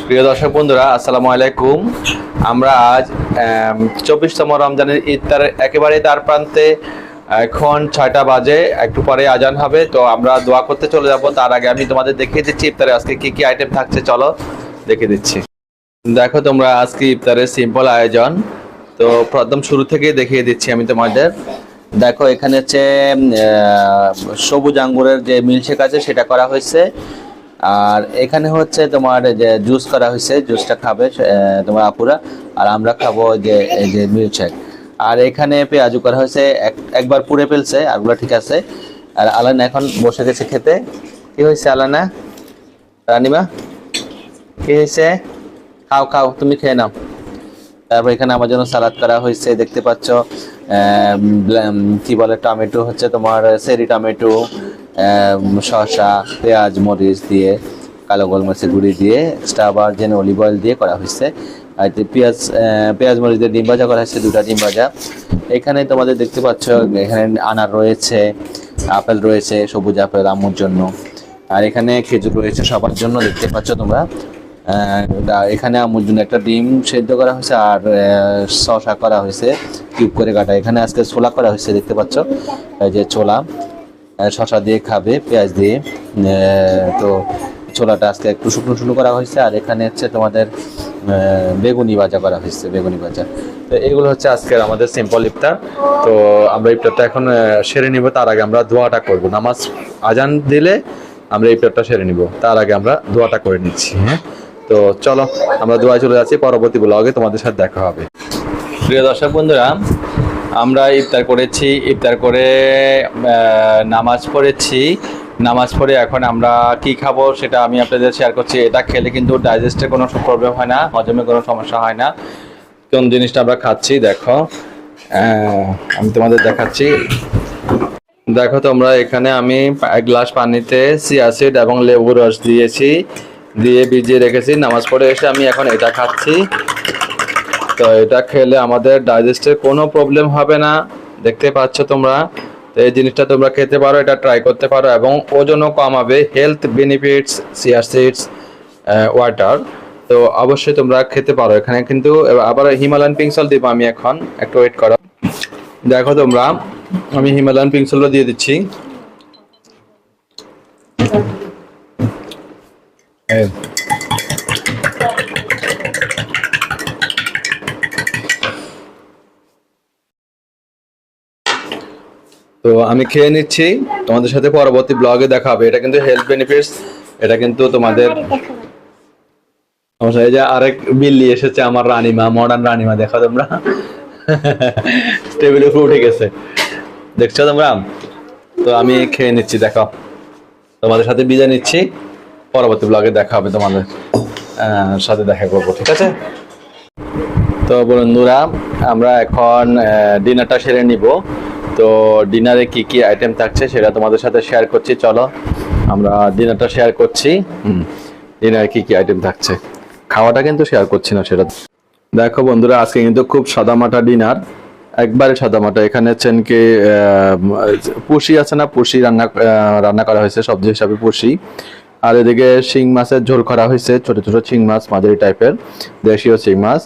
প্রিয় দর্শক বন্ধুরা, আসসালামু আলাইকুম। আমরা আজ 24তম রমজানের ইফতারের একেবারে তার প্রান্তে। এখন 6টা বাজে, একটু পরে আজান হবে। তো আমরা দোয়া করতে চলে যাব। তার আগে আমি তোমাদের দেখিয়ে দিচ্ছি ইফতারে আজকে কি কি আইটেম থাকছে। চলো দেখিয়ে দিচ্ছি। দেখো তোমরা, আজকে ইফতারের সিম্পল আয়োজন। তো প্রথম শুরু থেকে দেখিয়ে দিচ্ছি আমি তোমাদের। দেখো এখানে হচ্ছে সবুজ আঙ্গুরের যে মিল্কশেক আছে সেটা করা হয়েছে। আর এখানে হচ্ছে তোমার যে জুস করা হয়েছে, জুসটা খাবে তোমার আপুরা, আর আমরা খাবো যে এই যে মিল্কশেক। আর এখানে পেঁয়াজু করা হয়েছে, একবার পুড়ে ফেলছে, আরগুলো ঠিক আছে। আর আলানা এখন বসে গেছে খেতে। কি হয়েছে আলানা? রানিমা কি হয়েছে? খাও খাও, তুমি খেয়ে নাও। তারপর এখানে আমার জন্য সালাদ করা হয়েছে, দেখতে পাচ্ছ। কি বলে, টমেটো হচ্ছে তোমার চেরি টমেটো, শসা, পেঁয়াজ, মরিচ দিয়ে, কালো গোলমরিচের গুঁড়ি দিয়ে, এক্সট্রা ভার্জিন অলিভ অয়েল দিয়ে করা হয়েছে। আর পেঁয়াজ মরিচ দিয়ে ডিম ভাজা করা হয়েছে, 2টা ডিম ভাজা। এখানে তোমাদের দেখতে পাচ্ছ, এখানে আনার রয়েছে, আপেল রয়েছে, সবুজ আপেল আম্মুর জন্য। আর এখানে খেজুর রয়েছে সবার জন্য, দেখতে পাচ্ছ তোমরা। এখানে আম্মুর জন্য একটা ডিম সেদ্ধ করা হয়েছে, আর শসা করা হয়েছে কিউব করে কাটা। এখানে আজকে ছোলা করা হয়েছে, দেখতে পাচ্ছ, এই যে ছোলা শসা দিয়ে খাবে, পেঁয়াজ দিয়ে। তো ছোলাটা আজকে একটু শুকনো শুকনো করা হয়েছে। আর এখানে হচ্ছে তোমাদের বেগুনি ভাজা করা হয়েছে, বেগুনি ভাজা। তো এগুলো হচ্ছে আজকের আমাদের সিম্পল ইফতার। তো আমরা ইফতারটা এখন সেরে নিব। তার আগে আমরা দোয়াটা করব। নামাজ আজান দিলে আমরা ইফতারটা সেরে নিব, তার আগে আমরা দোয়াটা করে নিচ্ছি। হ্যাঁ, তো চলো আমরা দোয়ায় চলে যাচ্ছি। পরবর্তী ব্লগে তোমাদের সাথে দেখা হবে। প্রিয় দর্শক বন্ধুরা, আমরা ইফতার করেছি, ইফতার করে নামাজ পড়েছি। নামাজ পড়ে এখন আমরা কি খাবো সেটা আমি আপনাদের শেয়ার করছি। এটা খেলে কিন্তু ডাইজেস্টের কোনো প্রবলেম হয় না, হজমে কোনো সমস্যা হয় না। কোন জিনিসটা আমরা খাচ্ছি দেখো, আমি তোমাদের দেখাচ্ছি। দেখো তোমরা, এখানে আমি 1 গ্লাস পানিতে চিয়া সিড এবং লেবুর রস দিয়েছি, দিয়ে ভিজিয়ে রেখেছি। নামাজ পড়ে এসে আমি এখন এটা খাচ্ছি। তো এটা খেলে আমাদের ডাইজেস্টের কোনো প্রবলেম হবে না, দেখতে পাচ্ছ তোমরা। তো এই জিনিসটা তোমরা খেতে পারো, এটা ট্রাই করতে পারো, এবং ওজনও কমাবে। Health benefits chia seeds water. তো অবশ্যই তোমরা খেতে পারো। এখানে কিন্তু আবার হিমালয়ান পিঙ্ক সল্ট দিব আমি এখন, একটু ওয়েট করো। দেখো তোমরা, আমি হিমালয়ান পিঙ্ক সল্ট দিয়ে দিচ্ছি। তো আমি খেয়ে নিচ্ছি, তোমাদের সাথে পরবর্তী ব্লগে দেখা হবে। এটা কিন্তু হেলথ বেনিফিটস, এটা কিন্তু তোমাদের। এই যে আরেক বিল্লি এসেছে, আমার রানীমা, মডার্ন রানীমা। দেখো তোমরা, টেবিলের উপর উঠে গেছে, দেখছো তোমরা। তো আমি খেয়ে নিচ্ছি, দেখো তোমাদের সাথে বিদায় নিচ্ছি। পরবর্তী ব্লগে দেখা হবে, তোমাদের সাথে দেখা করবো, ঠিক আছে? তো বন্ধুরা, আমরা এখন ডিনারটা সেরে নিব। তো ডিনারে কি কি আইটেম থাকছে সেটা তোমাদের সাথে শেয়ার করছি। চলো আমরা ডিনারটা শেয়ার করছি। ডিনারে কি কি আইটেম থাকছে, খাওয়াটা কিন্তু শেয়ার করছি না সেটা। দেখো বন্ধুরা, আজকে কিন্তু খুব সাদামাটা ডিনার, একবারে সাদামাটা। এখানে হচ্ছেন কি পুষি আছে না, পুষি রান্না করা হয়েছে সবজি হিসাবে, পুষি। আর এদিকে শিং মাছের ঝোল করা হয়েছে, ছোট ছোট শিং মাছ, মাঝারি টাইপের দেশীয় শিং মাছ।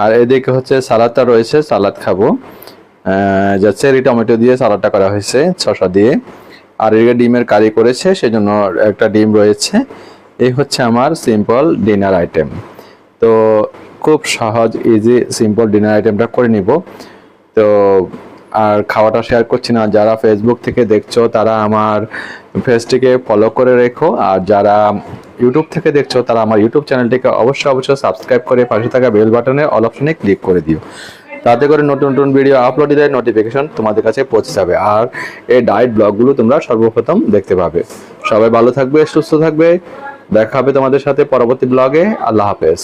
আর এদিকে হচ্ছে সালাদটা রয়েছে, সালাদ খাবো। যা চেরি টমেটো দিয়ে সালাদটা করা হয়েছে, শসা দিয়ে। আর এদিকে ডিমের কারি করেছে, সেজন্য একটা ডিম রয়েছে। এই হচ্ছে আমার সিম্পল ডিনার আইটেম। তো খুব সহজ, ইজি, সিম্পল ডিনার আইটেমটা করে নিব। তো আর খাওয়াটা শেয়ার করছি না। যারা ফেসবুক থেকে দেখছো তারা আমার পেজটিকে ফলো করে রেখো, আর যারা ইউটিউব থেকে দেখছো তারা আমার ইউটিউব চ্যানেলটিকে অবশ্যই সাবস্ক্রাইব করে পাশে থাকা বেল বাটনে অল অপশনে ক্লিক করে দিও। তাতে করে নতুন নতুন ভিডিও আপলোড দিলে নোটিফিকেশন তোমাদের কাছে পৌঁছে যাবে, আর এই ডায়েট ব্লগগুলো তোমরা সর্বপ্রথম দেখতে পাবে। সবাই ভালো থাকবে, সুস্থ থাকবে। দেখা হবে তোমাদের সাথে পরবর্তী ব্লগে। আল্লাহ হাফেজ।